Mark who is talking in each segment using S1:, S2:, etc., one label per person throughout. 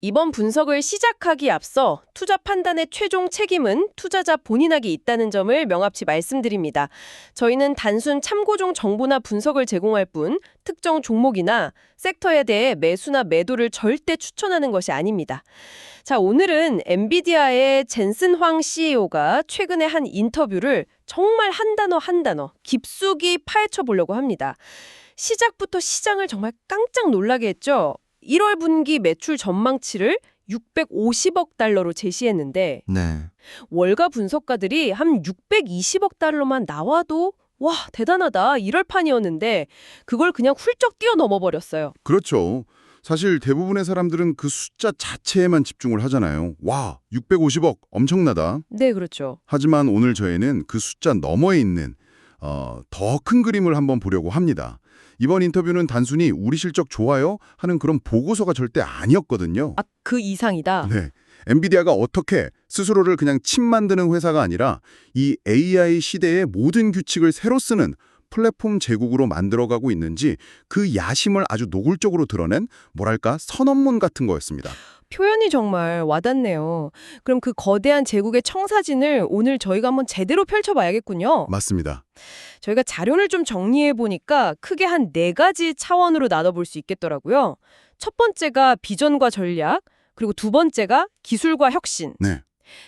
S1: 이번 분석을 시작하기 앞서 투자 판단의 최종 책임은 투자자 본인에게 있다는 점을 명확히 말씀드립니다. 저희는 단순 참고종 정보나 분석을 제공할 뿐 특정 종목이나 섹터에 대해 매수나 매도를 절대 추천하는 것이 아닙니다. 자, 오늘은 엔비디아의 젠슨 황 CEO가 최근에 한 인터뷰를 정말 한 단어 한 단어 깊숙이 파헤쳐 보려고 합니다. 시작부터 시장을 정말 깜짝 놀라게 했죠. 1월 분기 매출 전망치를 650억 달러로 제시했는데
S2: 네.
S1: 월가 분석가들이 한 620억 달러만 나와도 와, 대단하다 이럴 판이었는데 그걸 그냥 훌쩍 뛰어넘어 버렸어요.
S3: 그렇죠. 사실 대부분의 사람들은 그 숫자 자체에만 집중을 하잖아요. 와, 650억 엄청나다.
S1: 네, 그렇죠.
S3: 하지만 오늘 저희는 그 숫자 너머에 있는 더 큰 그림을 한번 보려고 합니다. 이번 인터뷰는 단순히 우리 실적 좋아요 하는 그런 보고서가 절대 아니었거든요.
S1: 아, 그 이상이다.
S3: 네. 엔비디아가 어떻게 스스로를 그냥 칩 만드는 회사가 아니라 이 AI 시대의 모든 규칙을 새로 쓰는 플랫폼 제국으로 만들어가고 있는지 그 야심을 아주 노골적으로 드러낸 뭐랄까 선언문 같은 거였습니다.
S1: 표현이 정말 와닿네요. 그럼 그 거대한 제국의 청사진을 오늘 저희가 한번 제대로 펼쳐봐야겠군요.
S3: 맞습니다.
S1: 저희가 자료를 좀 정리해 보니까 크게 한 4가지 차원으로 나눠볼 수 있겠더라고요. 첫 번째가 비전과 전략, 그리고 두 번째가 기술과 혁신,
S3: 네.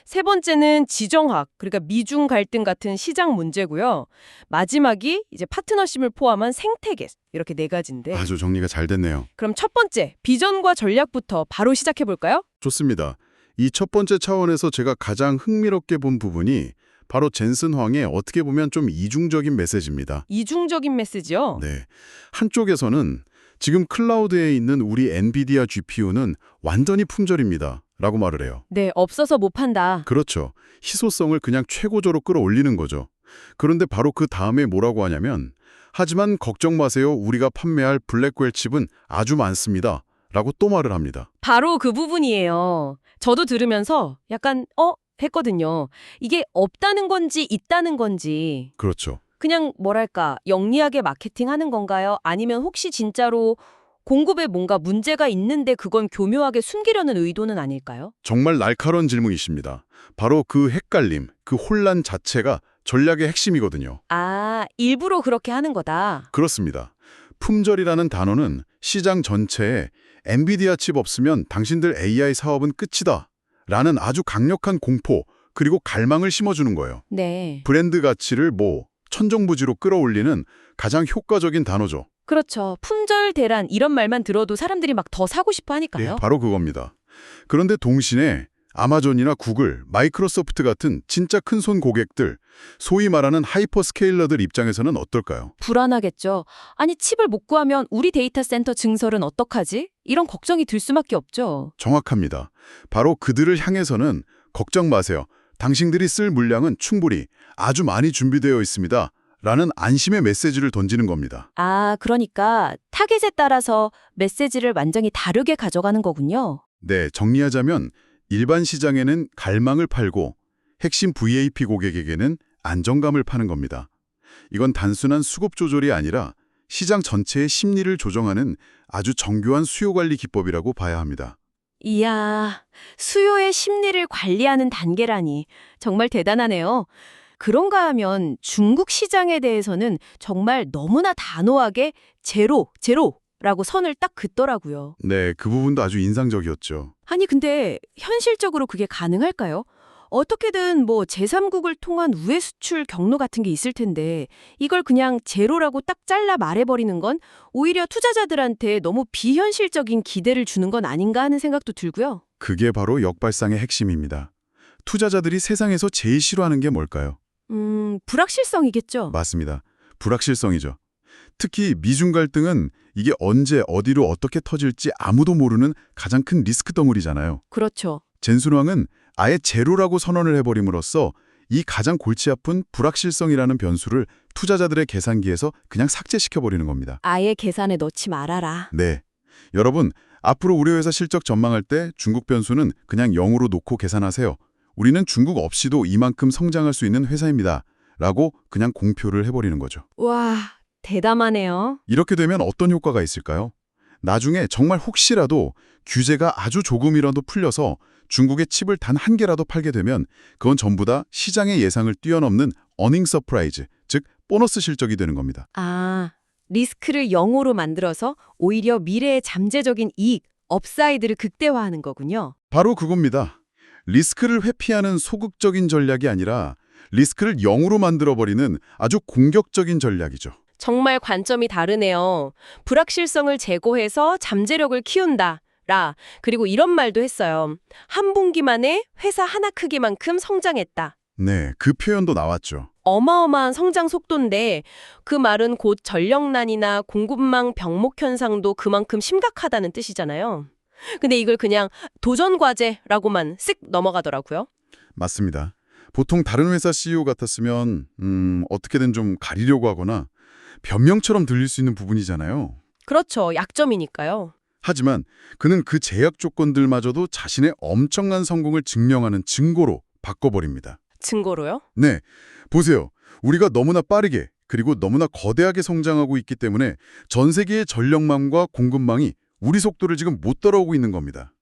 S1: 세 번째는 지정학, 그러니까 미중 갈등 같은 시장 문제고요. 마지막이 이제 파트너십을 포함한 생태계, 이렇게 4가지인데.
S3: 아주 정리가 잘 됐네요.
S1: 그럼 첫 번째, 비전과 전략부터 바로 시작해 볼까요?
S3: 좋습니다. 이 첫 번째 차원에서 제가 가장 흥미롭게 본 부분이 바로 젠슨 황의 어떻게 보면 좀 이중적인 메시지입니다.
S1: 이중적인 메시지요.
S3: 네. 한쪽에서는 지금 클라우드에 있는 우리 엔비디아 GPU는 완전히 품절입니다. 라고 말을 해요.
S1: 네, 없어서 못 판다.
S3: 그렇죠. 희소성을 그냥 최고조로 끌어올리는 거죠. 그런데 바로 그 다음에 뭐라고 하냐면 하지만 걱정 마세요. 우리가 판매할 블랙웰 칩은 아주 많습니다. 라고 또 말을 합니다.
S1: 바로 그 부분이에요. 저도 들으면서 약간 했거든요. 이게 없다는 건지 있다는 건지
S3: 그렇죠.
S1: 그냥 뭐랄까 영리하게 마케팅하는 건가요? 아니면 혹시 진짜로 공급에 뭔가 문제가 있는데 그건 교묘하게 숨기려는 의도는 아닐까요?
S3: 정말 날카로운 질문이십니다. 바로 그 헷갈림, 그 혼란 자체가 전략의 핵심이거든요.
S1: 아, 일부러 그렇게 하는 거다.
S3: 그렇습니다. 품절이라는 단어는 시장 전체에 엔비디아 칩 없으면 당신들 AI 사업은 끝이다 라는 아주 강력한 공포 그리고 갈망을 심어주는 거예요.
S1: 네.
S3: 브랜드 가치를 천정부지로 끌어올리는 가장 효과적인 단어죠.
S1: 그렇죠. 품절 대란 이런 말만 들어도 사람들이 막 더 사고 싶어 하니까요.
S3: 네, 바로 그겁니다. 그런데 동시에 아마존이나 구글, 마이크로소프트 같은 진짜 큰손 고객들, 소위 말하는 하이퍼스케일러들 입장에서는 어떨까요?
S1: 불안하겠죠. 아니 칩을 못 구하면 우리 데이터 센터 증설은 어떡하지? 이런 걱정이 들 수밖에 없죠.
S3: 정확합니다. 바로 그들을 향해서는 걱정 마세요. 당신들이 쓸 물량은 충분히 아주 많이 준비되어 있습니다. 라는 안심의 메시지를 던지는 겁니다.
S1: 아, 그러니까 타겟에 따라서 메시지를 완전히 다르게 가져가는 거군요.
S3: 네, 정리하자면 일반 시장에는 갈망을 팔고 핵심 VAP 고객에게는 안정감을 파는 겁니다. 이건 단순한 수급 조절이 아니라 시장 전체의 심리를 조정하는 아주 정교한 수요 관리 기법이라고 봐야 합니다.
S1: 이야, 수요의 심리를 관리하는 단계라니 정말 대단하네요. 그런가 하면 중국 시장에 대해서는 정말 너무나 단호하게 제로라고 선을 딱 긋더라고요.
S3: 네, 그 부분도 아주 인상적이었죠.
S1: 아니 근데 현실적으로 그게 가능할까요? 어떻게든 제3국을 통한 우회 수출 경로 같은 게 있을 텐데 이걸 그냥 제로라고 딱 잘라 말해버리는 건 오히려 투자자들한테 너무 비현실적인 기대를 주는 건 아닌가 하는 생각도 들고요.
S3: 그게 바로 역발상의 핵심입니다. 투자자들이 세상에서 제일 싫어하는 게 뭘까요?
S1: 불확실성이겠죠.
S3: 맞습니다. 불확실성이죠. 특히 미중 갈등은 이게 언제 어디로 어떻게 터질지 아무도 모르는 가장 큰 리스크 덩어리잖아요.
S1: 그렇죠.
S3: 젠슨 황은 아예 제로라고 선언을 해버림으로써 이 가장 골치 아픈 불확실성이라는 변수를 투자자들의 계산기에서 그냥 삭제시켜버리는 겁니다.
S1: 아예 계산에 넣지 말아라.
S3: 네. 여러분, 앞으로 우리 회사 실적 전망할 때 중국 변수는 그냥 0으로 놓고 계산하세요. 우리는 중국 없이도 이만큼 성장할 수 있는 회사입니다. 라고 그냥 공표를 해버리는 거죠.
S1: 와, 대담하네요.
S3: 이렇게 되면 어떤 효과가 있을까요? 나중에 정말 혹시라도 규제가 아주 조금이라도 풀려서 중국에 칩을 단 한 개라도 팔게 되면 그건 전부 다 시장의 예상을 뛰어넘는 어닝 서프라이즈, 즉 보너스 실적이 되는 겁니다.
S2: 아, 리스크를 0으로 만들어서 오히려 미래의 잠재적인 이익, 업사이드를 극대화하는 거군요.
S3: 바로 그겁니다. 리스크를 회피하는 소극적인 전략이 아니라 리스크를 0으로 만들어버리는 아주 공격적인 전략이죠.
S1: 정말 관점이 다르네요. 불확실성을 제고해서 잠재력을 키운다. 그리고 이런 말도 했어요. 한 분기만에 회사 하나 크기만큼 성장했다.
S3: 네, 그 표현도 나왔죠.
S1: 어마어마한 성장 속도인데 그 말은 곧 전력난이나 공급망 병목 현상도 그만큼 심각하다는 뜻이잖아요. 근데 이걸 그냥 도전 과제라고만 쓱 넘어가더라고요.
S3: 맞습니다. 보통 다른 회사 CEO 같았으면 어떻게든 좀 가리려고 하거나 변명처럼 들릴 수 있는 부분이잖아요.
S1: 그렇죠. 약점이니까요.
S3: 하지만 그는 그 제약 조건들마저도 자신의 엄청난 성공을 증명하는 증거로 바꿔버립니다.
S1: 증거로요?
S3: 네, 보세요. 우리가 너무나 빠르게 그리고 너무나 거대하게 성장하고 있기 때문에 전 세계의 전력망과 공급망이 우리 속도를 지금 못 따라오고 있는 겁니다.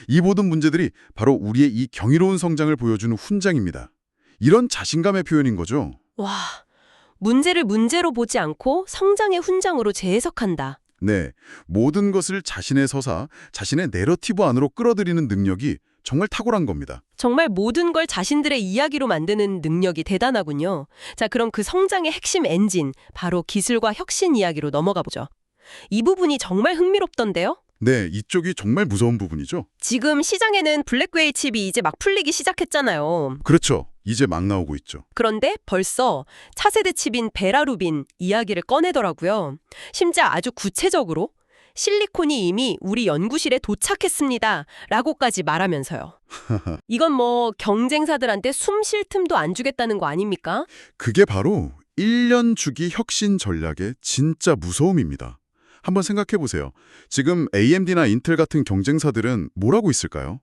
S3: 이 모든 문제들이 바로 우리의 이 경이로운 성장을 보여주는 훈장입니다. 이런 자신감의 표현인 거죠.
S1: 와, 문제를 문제로 보지 않고 성장의 훈장으로 재해석한다.
S3: 네, 모든 것을 자신의 서사, 자신의 내러티브 안으로 끌어들이는 능력이 정말 탁월한 겁니다.
S1: 정말 모든 걸 자신들의 이야기로 만드는 능력이 대단하군요. 자, 그럼 그 성장의 핵심 엔진, 바로 기술과 혁신 이야기로 넘어가 보죠. 이 부분이 정말 흥미롭던데요?
S3: 네, 이쪽이 정말 무서운 부분이죠.
S1: 지금 시장에는 블랙웨이 칩이 이제 막 풀리기 시작했잖아요.
S3: 그렇죠. 이제 막 나오고 있죠.
S1: 그런데 벌써 차세대 칩인 베라루빈 이야기를 꺼내더라고요. 심지어 아주 구체적으로 실리콘이 이미 우리 연구실에 도착했습니다. 라고까지 말하면서요. 이건 뭐 경쟁사들한테 숨 쉴 틈도 안 주겠다는 거 아닙니까?
S3: 그게 바로 1년 주기 혁신 전략의 진짜 무서움입니다. 한번 생각해 보세요. 지금 AMD나 인텔 같은 경쟁사들은 뭘 하고 있을까요?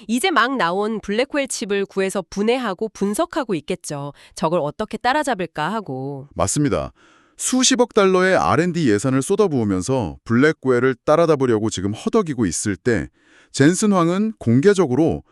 S1: 이제 막 나온 블랙홀 칩을 구해서 분해하고 분석하고 있겠죠. 저걸 어떻게 따라잡을까 하고.
S3: 맞습니다. 수십억 달러의 R&D 예산을 쏟아부으면서 블랙웨어를 따라잡으려고 지금 허덕이고 있을 때 젠슨 황은 공개적으로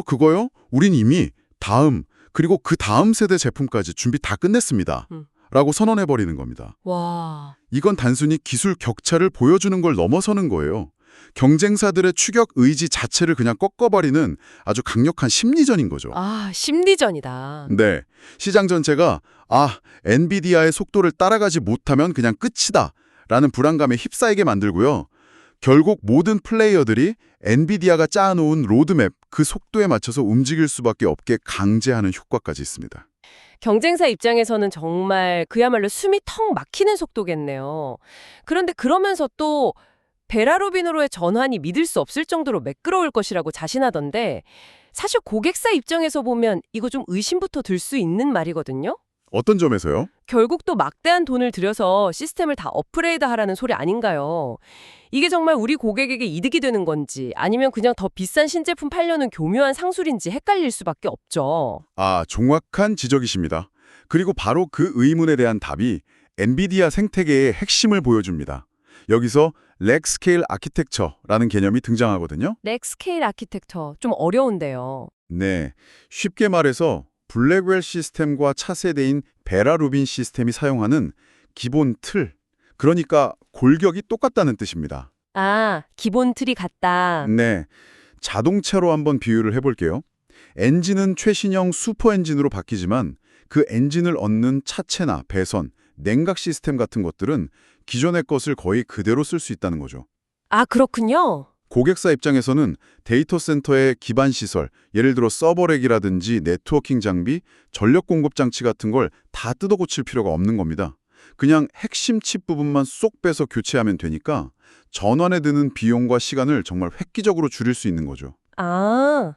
S3: 그거요? 우린 이미 다음 그리고 그 다음 세대 제품까지 준비 다 끝냈습니다. 라고 선언해버리는 겁니다.
S1: 와.
S3: 이건 단순히 기술 격차를 보여주는 걸 넘어서는 거예요. 경쟁사들의 추격 의지 자체를 그냥 꺾어버리는 아주 강력한 심리전인 거죠.
S1: 아, 심리전이다.
S3: 네, 시장 전체가 엔비디아의 속도를 따라가지 못하면 그냥 끝이다 라는 불안감에 휩싸이게 만들고요. 결국 모든 플레이어들이 엔비디아가 짜놓은 로드맵 그 속도에 맞춰서 움직일 수밖에 없게 강제하는 효과까지 있습니다.
S1: 경쟁사 입장에서는 정말 그야말로 숨이 턱 막히는 속도겠네요. 그런데 그러면서 또 베라루빈으로의 전환이 믿을 수 없을 정도로 매끄러울 것이라고 자신하던데 사실 고객사 입장에서 보면 이거 좀 의심부터 들 수 있는 말이거든요.
S3: 어떤 점에서요?
S1: 결국 또 막대한 돈을 들여서 시스템을 다 업그레이드하라는 소리 아닌가요? 이게 정말 우리 고객에게 이득이 되는 건지 아니면 그냥 더 비싼 신제품 팔려는 교묘한 상술인지 헷갈릴 수밖에 없죠.
S3: 정확한 지적이십니다. 그리고 바로 그 의문에 대한 답이 엔비디아 생태계의 핵심을 보여줍니다. 여기서 렉 스케일 아키텍처라는 개념이 등장하거든요.
S1: 렉 스케일 아키텍처 좀 어려운데요.
S3: 네, 쉽게 말해서 블랙웰 시스템과 차세대인 베라루빈 시스템이 사용하는 기본 틀, 그러니까 골격이 똑같다는 뜻입니다.
S1: 아, 기본 틀이 같다.
S3: 네, 자동차로 한번 비유를 해볼게요. 엔진은 최신형 슈퍼 엔진으로 바뀌지만 그 엔진을 얻는 차체나 배선, 냉각 시스템 같은 것들은 기존의 것을 거의 그대로 쓸 수 있다는 거죠.
S1: 아, 그렇군요.
S3: 고객사 입장에서는 데이터 센터의 기반 시설, 예를 들어 서버렉이라든지 네트워킹 장비, 전력 공급 장치 같은 걸 다 뜯어 고칠 필요가 없는 겁니다. 그냥 핵심 칩 부분만 쏙 빼서 교체하면 되니까 전환에 드는 비용과 시간을 정말 획기적으로 줄일 수 있는 거죠.
S1: 아,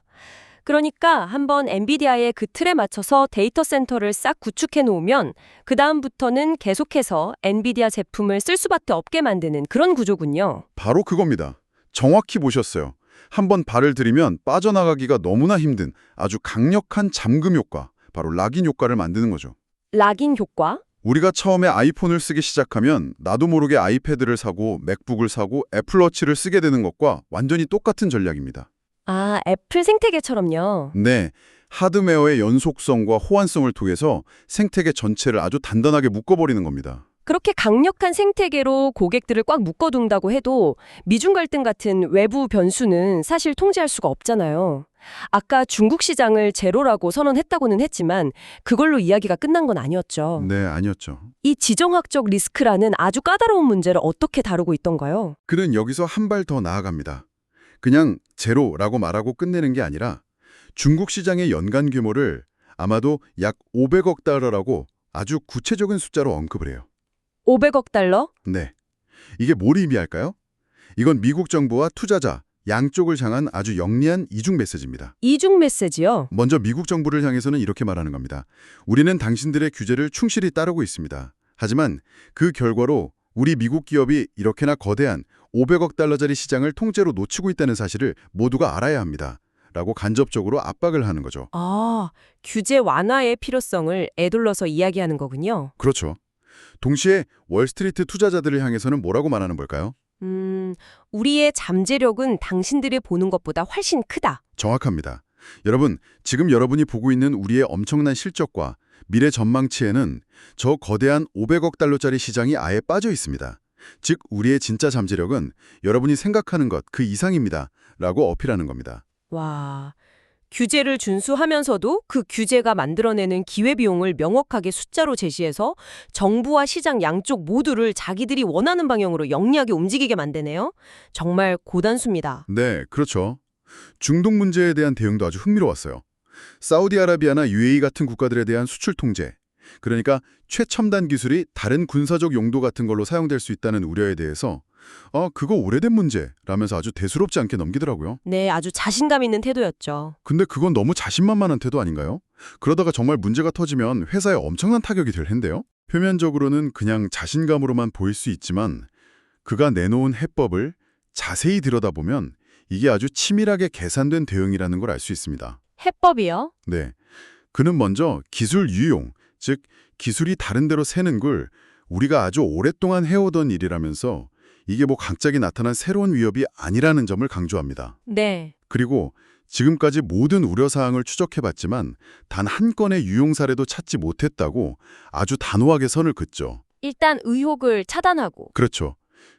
S1: 그러니까 한번 엔비디아의 그 틀에 맞춰서 데이터 센터를 싹 구축해 놓으면 그 다음부터는 계속해서 엔비디아 제품을 쓸 수밖에 없게 만드는 그런 구조군요.
S3: 바로 그겁니다. 정확히 보셨어요. 한번 발을 들이면 빠져나가기가 너무나 힘든 아주 강력한 잠금 효과, 바로 락인 효과를 만드는 거죠.
S1: 락인 효과?
S3: 우리가 처음에 아이폰을 쓰기 시작하면 나도 모르게 아이패드를 사고 맥북을 사고 애플워치를 쓰게 되는 것과 완전히 똑같은 전략입니다.
S1: 아, 애플 생태계처럼요.
S3: 네, 하드웨어의 연속성과 호환성을 통해서 생태계 전체를 아주 단단하게 묶어버리는 겁니다.
S1: 그렇게 강력한 생태계로 고객들을 꽉 묶어둔다고 해도 미중 갈등 같은 외부 변수는 사실 통제할 수가 없잖아요. 아까 중국 시장을 제로라고 선언했다고는 했지만 그걸로 이야기가 끝난 건 아니었죠.
S3: 네, 아니었죠.
S1: 이 지정학적 리스크라는 아주 까다로운 문제를 어떻게 다루고 있던가요?
S3: 그는 여기서 한 발 더 나아갑니다. 그냥 제로라고 말하고 끝내는 게 아니라 중국 시장의 연간 규모를 아마도 약 500억 달러라고 아주 구체적인 숫자로 언급을 해요.
S1: 500억 달러?
S3: 네. 이게 뭘 의미할까요? 이건 미국 정부와 투자자, 양쪽을 향한 아주 영리한 이중 메시지입니다.
S1: 이중 메시지요?
S3: 먼저 미국 정부를 향해서는 이렇게 말하는 겁니다. 우리는 당신들의 규제를 충실히 따르고 있습니다. 하지만 그 결과로 우리 미국 기업이 이렇게나 거대한 500억 달러짜리 시장을 통째로 놓치고 있다는 사실을 모두가 알아야 합니다. 라고 간접적으로 압박을 하는 거죠.
S1: 아, 규제 완화의 필요성을 에둘러서 이야기하는 거군요.
S3: 그렇죠. 동시에 월스트리트 투자자들을 향해서는 뭐라고 말하는 걸까요?
S1: 우리의 잠재력은 당신들이 보는 것보다 훨씬 크다.
S3: 정확합니다. 여러분, 지금 여러분이 보고 있는 우리의 엄청난 실적과 미래 전망치에는 저 거대한 500억 달러짜리 시장이 아예 빠져 있습니다. 즉, 우리의 진짜 잠재력은 여러분이 생각하는 것 그 이상입니다. 라고 어필하는 겁니다.
S1: 와, 규제를 준수하면서도 그 규제가 만들어내는 기회비용을 명확하게 숫자로 제시해서 정부와 시장 양쪽 모두를 자기들이 원하는 방향으로 영리하게 움직이게 만드네요. 정말 고단수입니다.
S3: 네, 그렇죠. 중동 문제에 대한 대응도 아주 흥미로웠어요. 사우디아라비아나 UAE 같은 국가들에 대한 수출 통제, 그러니까 최첨단 기술이 다른 군사적 용도 같은 걸로 사용될 수 있다는 우려에 대해서 그거 오래된 문제라면서 아주 대수롭지 않게 넘기더라고요.
S1: 네, 아주 자신감 있는 태도였죠.
S3: 근데 그건 너무 자신만만한 태도 아닌가요? 그러다가 정말 문제가 터지면 회사에 엄청난 타격이 될 텐데요? 표면적으로는 그냥 자신감으로만 보일 수 있지만 그가 내놓은 해법을 자세히 들여다보면 이게 아주 치밀하게 계산된 대응이라는 걸 알 수 있습니다.
S1: 해법이요?
S3: 네. 그는 먼저 기술 유용, 즉 기술이 다른 데로 새는 걸 우리가 아주 오랫동안 해오던 일이라면서 이게 뭐 갑자기 나타난 새로운 위협이 아니라는 점을 강조합니다.
S1: 네.
S3: 그리고 지금까지 모든 우려사항을 추적해봤지만 단 한 건의 유용 사례도 찾지 못했다고 아주 단호하게 선을 긋죠.
S1: 일단 의혹을 차단하고.
S3: 그렇죠.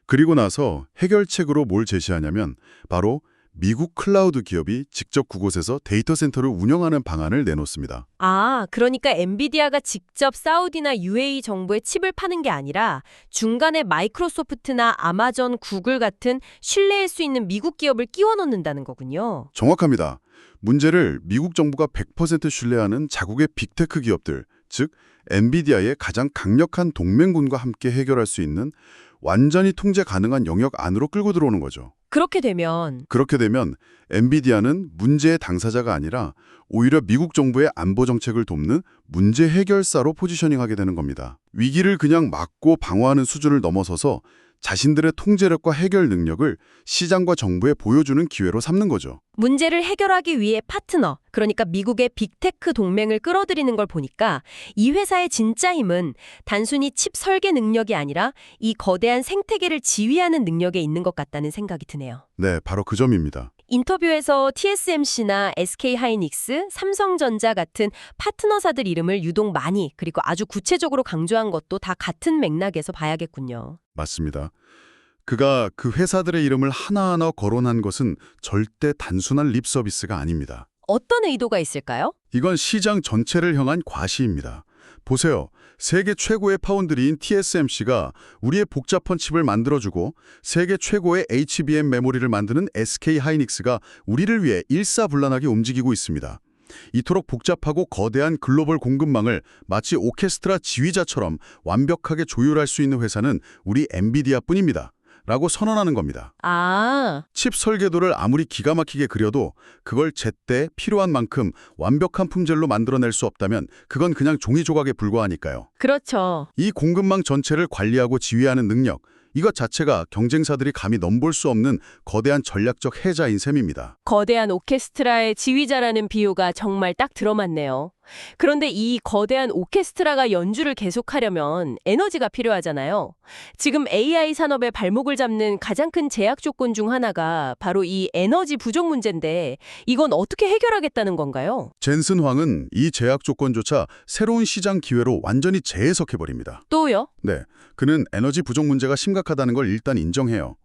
S3: 그리고 나서 해결책으로 뭘 제시하냐면 바로 미국 클라우드 기업이 직접 그곳에서 데이터 센터를 운영하는 방안을 내놓습니다.
S1: 아, 그러니까 엔비디아가 직접 사우디나 UAE 정부에 칩을 파는 게 아니라 중간에 마이크로소프트나 아마존, 구글 같은 신뢰할 수 있는 미국 기업을 끼워 넣는다는 거군요.
S3: 정확합니다. 문제를 미국 정부가 100% 신뢰하는 자국의 빅테크 기업들, 즉 엔비디아의 가장 강력한 동맹군과 함께 해결할 수 있는 완전히 통제 가능한 영역 안으로 끌고 들어오는 거죠.
S1: 그렇게 되면
S3: 엔비디아는 문제의 당사자가 아니라 오히려 미국 정부의 안보 정책을 돕는 문제 해결사로 포지셔닝하게 되는 겁니다. 위기를 그냥 막고 방어하는 수준을 넘어서서 자신들의 통제력과 해결 능력을 시장과 정부에 보여주는 기회로 삼는 거죠.
S1: 문제를 해결하기 위해 파트너, 그러니까 미국의 빅테크 동맹을 끌어들이는 걸 보니까 이 회사의 진짜 힘은 단순히 칩 설계 능력이 아니라 이 거대한 생태계를 지휘하는 능력에 있는 것 같다는 생각이 드네요.
S3: 네, 바로 그 점입니다.
S1: 인터뷰에서 TSMC나 SK하이닉스, 삼성전자 같은 파트너사들 이름을 유독 많이 그리고 아주 구체적으로 강조한 것도 다 같은 맥락에서 봐야겠군요.
S3: 맞습니다. 그가 그 회사들의 이름을 하나하나 거론한 것은 절대 단순한 립 서비스가 아닙니다.
S1: 어떤 의도가 있을까요?
S3: 이건 시장 전체를 향한 과시입니다. 보세요. 세계 최고의 파운드리인 TSMC가 우리의 복잡한 칩을 만들어주고 세계 최고의 HBM 메모리를 만드는 SK하이닉스가 우리를 위해 일사불란하게 움직이고 있습니다. 이토록 복잡하고 거대한 글로벌 공급망을 마치 오케스트라 지휘자처럼 완벽하게 조율할 수 있는 회사는 우리 엔비디아뿐입니다. 라고 선언하는 겁니다.
S1: 아,
S3: 칩 설계도를 아무리 기가 막히게 그려도 그걸 제때 필요한 만큼 완벽한 품질로 만들어낼 수 없다면 그건 그냥 종이 조각에 불과하니까요.
S1: 그렇죠.
S3: 이 공급망 전체를 관리하고 지휘하는 능력, 이것 자체가 경쟁사들이 감히 넘볼 수 없는 거대한 전략적 해자인 셈입니다.
S1: 거대한 오케스트라의 지휘자라는 비유가 정말 딱 들어맞네요. 그런데 이 거대한 오케스트라가 연주를 계속하려면 에너지가 필요하잖아요. 지금 AI 산업의 발목을 잡는 가장 큰 제약 조건 중 하나가 바로 이 에너지 부족 문제인데 이건 어떻게 해결하겠다는 건가요?
S3: 젠슨 황은 이 제약 조건조차 새로운 시장 기회로 완전히 재해석해버립니다.
S1: 또요?
S3: 네, 그는 에너지 부족 문제가 심각하다는 걸 일단 인정해요.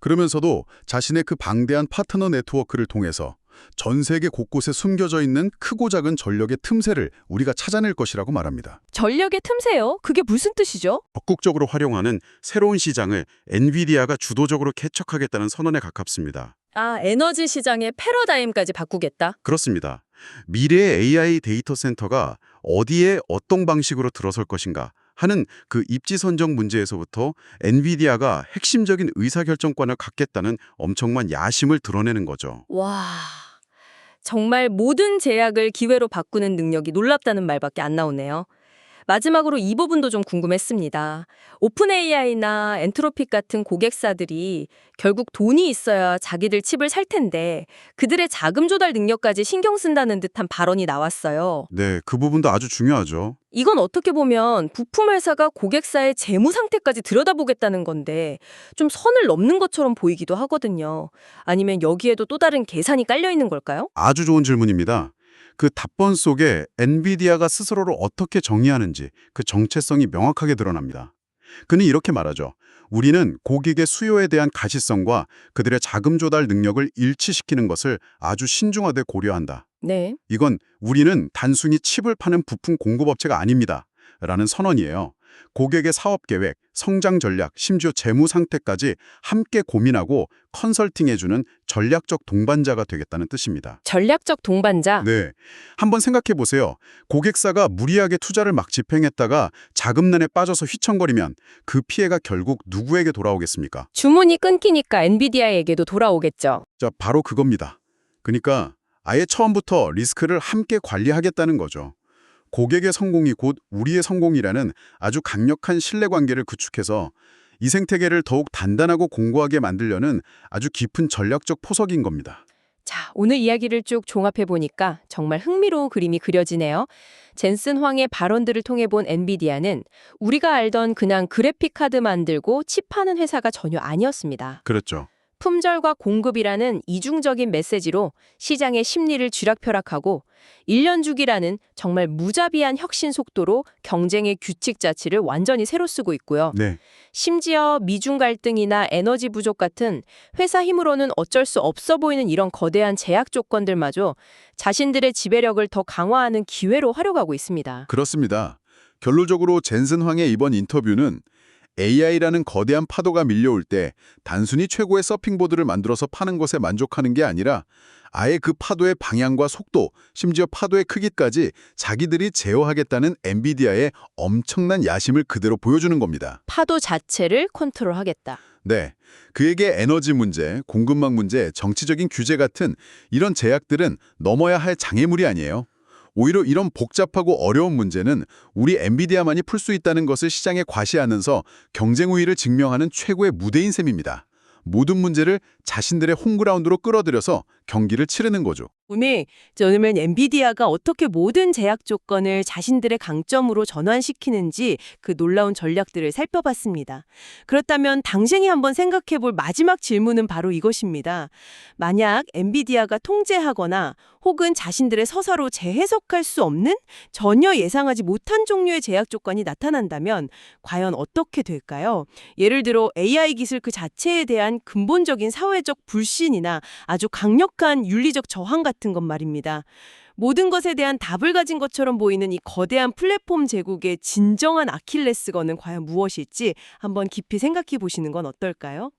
S3: 그러면서도 자신의 그 방대한 파트너 네트워크를 통해서 전 세계 곳곳에 숨겨져 있는 크고 작은 전력의 틈새를 우리가 찾아낼 것이라고 말합니다.
S1: 전력의 틈새요? 그게 무슨 뜻이죠?
S4: 적극적으로 활용하는 새로운 시장을 엔비디아가 주도적으로 개척하겠다는 선언에 가깝습니다.
S1: 아, 에너지 시장의 패러다임까지 바꾸겠다?
S4: 그렇습니다. 미래의 AI 데이터 센터가 어디에 어떤 방식으로 들어설 것인가 하는 그 입지 선정 문제에서부터 엔비디아가 핵심적인 의사결정권을 갖겠다는 엄청난 야심을 드러내는 거죠.
S1: 와, 정말 모든 제약을 기회로 바꾸는 능력이 놀랍다는 말밖에 안 나오네요. 마지막으로 이 부분도 좀 궁금했습니다. 오픈 AI나 엔트로픽 같은 고객사들이 결국 돈이 있어야 자기들 칩을 살 텐데 그들의 자금 조달 능력까지 신경 쓴다는 듯한 발언이 나왔어요.
S4: 네, 그 부분도 아주 중요하죠.
S1: 이건 어떻게 보면 부품 회사가 고객사의 재무 상태까지 들여다보겠다는 건데 좀 선을 넘는 것처럼 보이기도 하거든요. 아니면 여기에도 또 다른 계산이 깔려 있는 걸까요?
S4: 아주 좋은 질문입니다. 그 답변 속에 엔비디아가 스스로를 어떻게 정의하는지 그 정체성이 명확하게 드러납니다. 그는 이렇게 말하죠. 우리는 고객의 수요에 대한 가시성과 그들의 자금 조달 능력을 일치시키는 것을 아주 신중하게 고려한다.
S1: 네.
S4: 이건 우리는 단순히 칩을 파는 부품 공급업체가 아닙니다. 라는 선언이에요. 고객의 사업 계획, 성장 전략, 심지어 재무 상태까지 함께 고민하고 컨설팅해주는 전략적 동반자가 되겠다는 뜻입니다.
S1: 전략적 동반자.
S4: 네, 한번 생각해 보세요. 고객사가 무리하게 투자를 막 집행했다가 자금난에 빠져서 휘청거리면 그 피해가 결국 누구에게 돌아오겠습니까?
S1: 주문이 끊기니까 엔비디아에게도 돌아오겠죠.
S4: 자, 바로 그겁니다. 그러니까 아예 처음부터 리스크를 함께 관리하겠다는 거죠. 고객의 성공이 곧 우리의 성공이라는 아주 강력한 신뢰관계를 구축해서 이 생태계를 더욱 단단하고 공고하게 만들려는 아주 깊은 전략적 포석인 겁니다.
S1: 자, 오늘 이야기를 쭉 종합해보니까 정말 흥미로운 그림이 그려지네요. 젠슨 황의 발언들을 통해 본 엔비디아는 우리가 알던 그냥 그래픽 카드 만들고 칩 파는 회사가 전혀 아니었습니다.
S4: 그렇죠.
S1: 품절과 공급이라는 이중적인 메시지로 시장의 심리를 쥐락펴락하고 1년 주기라는 정말 무자비한 혁신 속도로 경쟁의 규칙 자체를 완전히 새로 쓰고 있고요.
S4: 네.
S1: 심지어 미중 갈등이나 에너지 부족 같은 회사 힘으로는 어쩔 수 없어 보이는 이런 거대한 제약 조건들마저 자신들의 지배력을 더 강화하는 기회로 활용하고 있습니다.
S3: 그렇습니다. 결론적으로 젠슨 황의 이번 인터뷰는 AI라는 거대한 파도가 밀려올 때 단순히 최고의 서핑보드를 만들어서 파는 것에 만족하는 게 아니라 아예 그 파도의 방향과 속도, 심지어 파도의 크기까지 자기들이 제어하겠다는 엔비디아의 엄청난 야심을 그대로 보여주는 겁니다.
S1: 파도 자체를 컨트롤하겠다.
S3: 네, 그에게 에너지 문제, 공급망 문제, 정치적인 규제 같은 이런 제약들은 넘어야 할 장애물이 아니에요. 오히려 이런 복잡하고 어려운 문제는 우리 엔비디아만이 풀 수 있다는 것을 시장에 과시하면서 경쟁 우위를 증명하는 최고의 무대인 셈입니다. 모든 문제를 자신들의 홈그라운드로 끌어들여서 경기를 치르는 거죠.
S1: 오늘 저는 엔비디아가 어떻게 모든 제약 조건을 자신들의 강점으로 전환시키는지 그 놀라운 전략들을 살펴봤습니다. 그렇다면 당신이 한번 생각해볼 마지막 질문은 바로 이것입니다. 만약 엔비디아가 통제하거나 혹은 자신들의 서사로 재해석할 수 없는 전혀 예상하지 못한 종류의 제약 조건이 나타난다면 과연 어떻게 될까요? 예를 들어 AI 기술 그 자체에 대한 근본적인 사회적 불신이나 아주 강력한 윤리적 저항 같은 것 말입니다. 모든 것에 대한 답을 가진 것처럼 보이는 이 거대한 플랫폼 제국의 진정한 아킬레스건은 과연 무엇일지 한번 깊이 생각해 보시는 건 어떨까요?